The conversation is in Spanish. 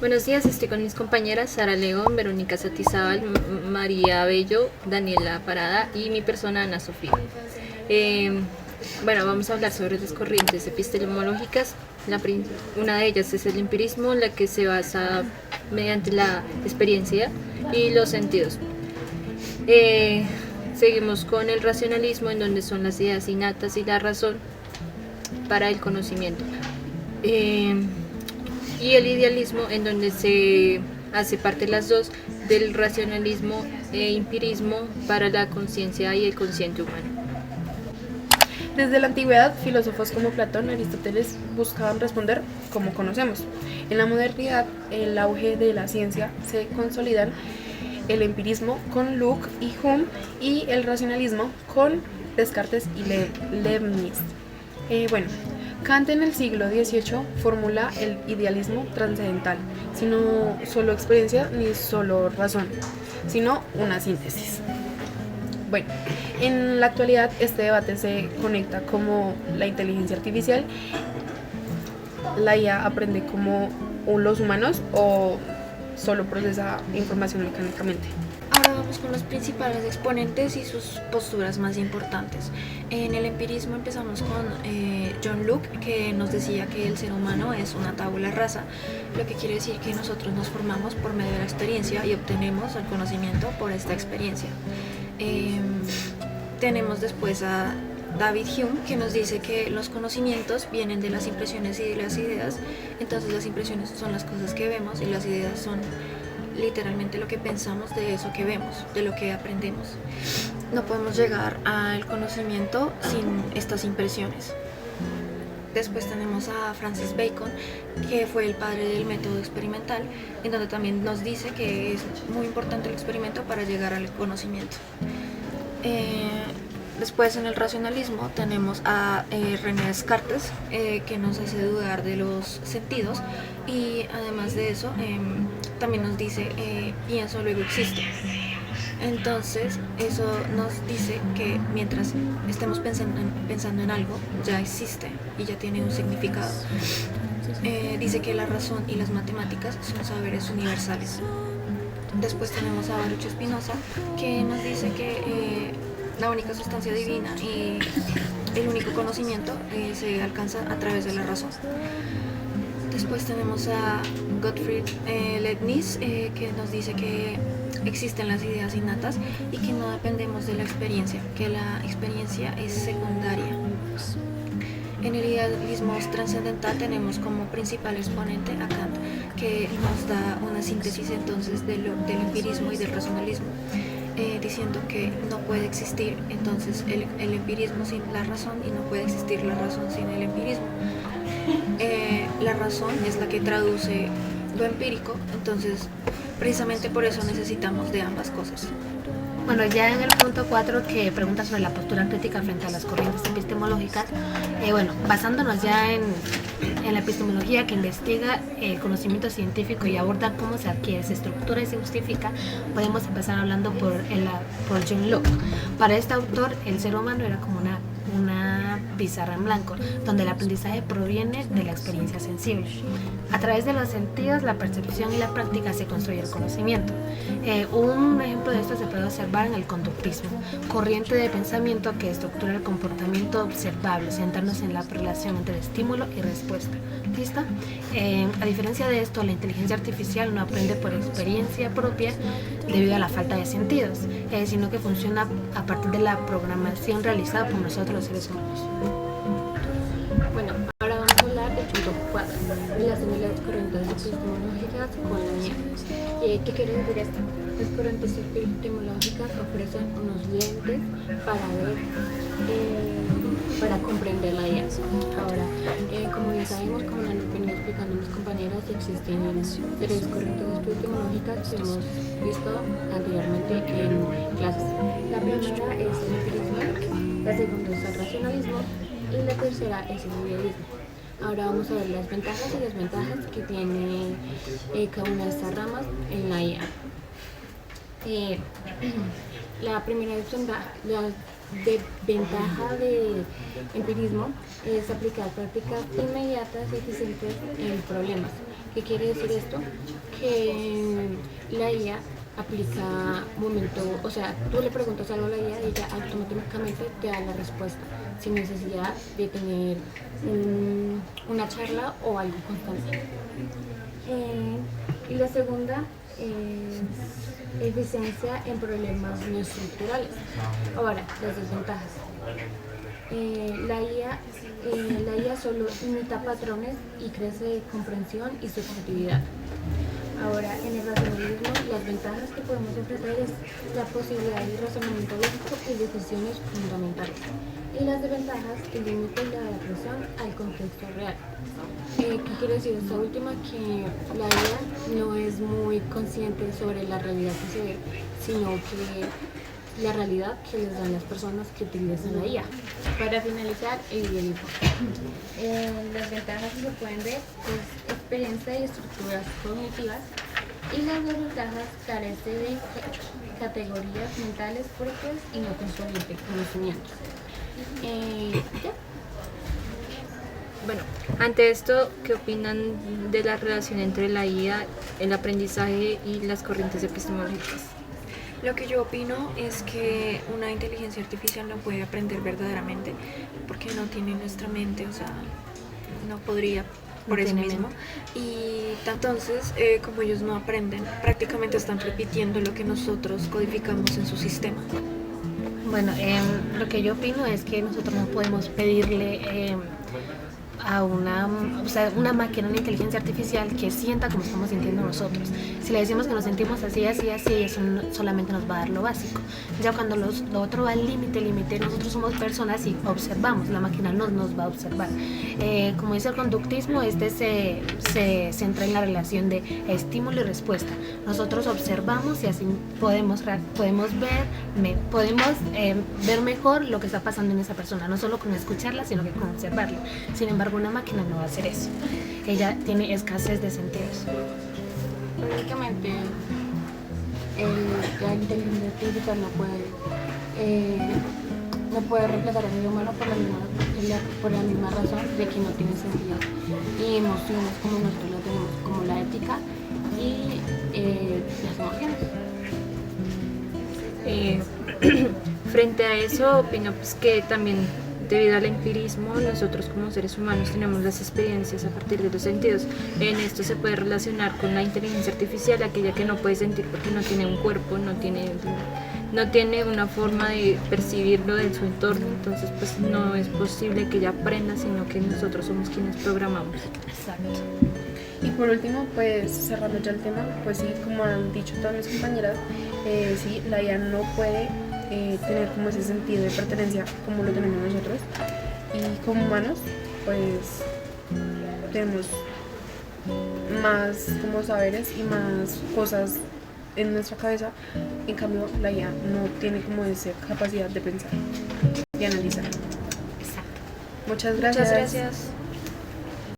Buenos días, estoy con mis compañeras Sara León, Verónica Satizábal, María Bello, Daniela Parada y mi persona Ana Sofía. Eh, Vamos a hablar sobre las corrientes epistemológicas. Una de ellas es el empirismo, la que se basa mediante la experiencia y los sentidos. Seguimos con el racionalismo, en donde son las ideas innatas y la razón para el conocimiento. Y el idealismo, en donde se hace parte las dos del racionalismo e empirismo para la conciencia y el consciente humano. Desde la antigüedad, filósofos como Platón y Aristóteles buscaban responder como conocemos. En la modernidad, el auge de la ciencia se consolidan el empirismo con Locke y Hume y el racionalismo con Descartes y Leibniz. Kant en el siglo XVIII formula el idealismo trascendental, sino solo experiencia ni solo razón, sino una síntesis. En la actualidad este debate se conecta como la inteligencia artificial, la IA aprende como los humanos o solo procesa información mecánicamente. Ahora vamos con los principales exponentes y sus posturas más importantes. En el empirismo empezamos con John Locke, que nos decía que el ser humano es una tabula rasa, lo que quiere decir que nosotros nos formamos por medio de la experiencia y obtenemos el conocimiento por esta experiencia. Tenemos después a David Hume, que nos dice que los conocimientos vienen de las impresiones y de las ideas. Entonces las impresiones son las cosas que vemos y las ideas son literalmente lo que pensamos de eso que vemos, de lo que aprendemos. No podemos llegar al conocimiento sin estas impresiones. Después tenemos a Francis Bacon, que fue el padre del método experimental, en donde también nos dice que es muy importante el experimento para llegar al conocimiento. Después en el racionalismo tenemos a René Descartes, que nos hace dudar de los sentidos, y además de eso también nos dice pienso, luego existo. Entonces eso nos dice que mientras estemos pensando en algo, ya existe y ya tiene un significado. Dice que la razón y las matemáticas son saberes universales. Después tenemos a Baruch Spinoza, que nos dice que la única sustancia divina y el único conocimiento se alcanza a través de la razón. Después tenemos a Gottfried Leibniz, que nos dice que existen las ideas innatas y que no dependemos de la experiencia, que la experiencia es secundaria. En el idealismo trascendental tenemos como principal exponente a Kant, que nos da una síntesis entonces del empirismo y del racionalismo, diciendo que no puede existir entonces el empirismo sin la razón y no puede existir la razón sin el empirismo. La razón es la que traduce lo empírico, entonces precisamente por eso necesitamos de ambas cosas. Bueno, ya en el punto 4, que pregunta sobre la postura crítica frente a las corrientes epistemológicas, basándonos ya en la epistemología, que investiga el conocimiento científico y aborda cómo se adquiere, se estructura y se justifica, podemos empezar hablando por John Locke. Para este autor, el ser humano era como una pizarra en blanco, donde el aprendizaje proviene de la experiencia sensible. A través de los sentidos, la percepción y la práctica se construye el conocimiento. Un ejemplo de esto se puede observar en el conductismo, corriente de pensamiento que estructura el comportamiento observable, centrándose en la relación entre estímulo y respuesta. ¿Listo? A diferencia de esto, la inteligencia artificial no aprende por experiencia propia debido a la falta de sentidos, sino que funciona a partir de la programación realizada por nosotros los seres humanos. Bueno, ahora vamos a hablar del punto 4, relación de las corrientes epistemológicas con la IA. ¿Qué quiere decir esto? Las corrientes epistemológicas ofrecen unos lentes para ver, para comprender la IA. Ahora, como ya sabemos, como lo han venido explicando mis compañeras, existen tres corrientes epistemológicas que hemos visto anteriormente en clases. La primera es el empirismo, la segunda es el racionalismo y la tercera es el idealismo. Ahora vamos a ver las ventajas y desventajas que tiene cada una de estas ramas en la IA. La primera desventaja del empirismo es aplicar prácticas inmediatas y eficientes en problemas. ¿Qué quiere decir esto? Que la IA aplica momento, o sea, tú le preguntas algo a la IA y ella automáticamente te da la respuesta sin necesidad de tener una charla o algo constante. Y la segunda es eficiencia en problemas no estructurales. Ahora, las desventajas. La IA solo imita patrones y crece de comprensión y subjetividad. Ahora, en el racionalismo, las ventajas que podemos enfrentar es la posibilidad de razonamiento lógico y decisiones fundamentales. Y las desventajas, el límite de la adaptación al contexto real. ¿Qué quiere decir esta última? Que la IA no es muy consciente sobre la realidad que se ve, sino que la realidad que les dan las personas que utilizan la IA. Para finalizar, el guionismo. Las ventajas que se pueden ver es experiencia y estructuras cognitivas, y las desventajas carece de categorías mentales propias y no construyen conocimientos. ¿Ya? Bueno, ante esto, ¿qué opinan de la relación entre la IA, el aprendizaje y las corrientes epistemológicas? Lo que yo opino es que una inteligencia artificial no puede aprender verdaderamente porque no tiene nuestra mente, o sea, no podría por eso mismo. Y entonces, como ellos no aprenden, prácticamente están repitiendo lo que nosotros codificamos en su sistema. Bueno, lo que yo opino es que nosotros no podemos pedirle a una máquina, una inteligencia artificial que sienta como estamos sintiendo nosotros. Si le decimos que nos sentimos así, eso solamente nos va a dar lo básico. Ya cuando lo otro va al límite, nosotros somos personas y observamos, la máquina no nos va a observar. Como dice el conductismo, se centra en la relación de estímulo y respuesta. Nosotros observamos y así podemos ver mejor lo que está pasando en esa persona, no solo con escucharla, sino que con observarla. Sin embargo, una máquina no va a hacer eso. Ella tiene escasez de sentidos. Prácticamente la inteligencia artificial no puede reemplazar al ser humano por la misma razón de que no tiene sentido y emociones como nosotros lo tenemos, como la ética y las emociones. Frente a eso, opino pues, que también debido al empirismo, nosotros como seres humanos tenemos las experiencias a partir de los sentidos. En esto se puede relacionar con la inteligencia artificial, aquella que no puede sentir porque no tiene un cuerpo, no tiene una forma de percibirlo de su entorno, entonces pues no es posible que ella aprenda, sino que nosotros somos quienes programamos. Exacto. Y por último, pues cerrando ya el tema, pues sí, como han dicho todas mis compañeras, sí, la IA no puede tener como ese sentido de pertenencia como lo tenemos nosotros, y como humanos pues tenemos más como saberes y más cosas en nuestra cabeza. En cambio la IA no tiene como esa capacidad de pensar y analizar. Exacto. Muchas gracias. Muchas gracias.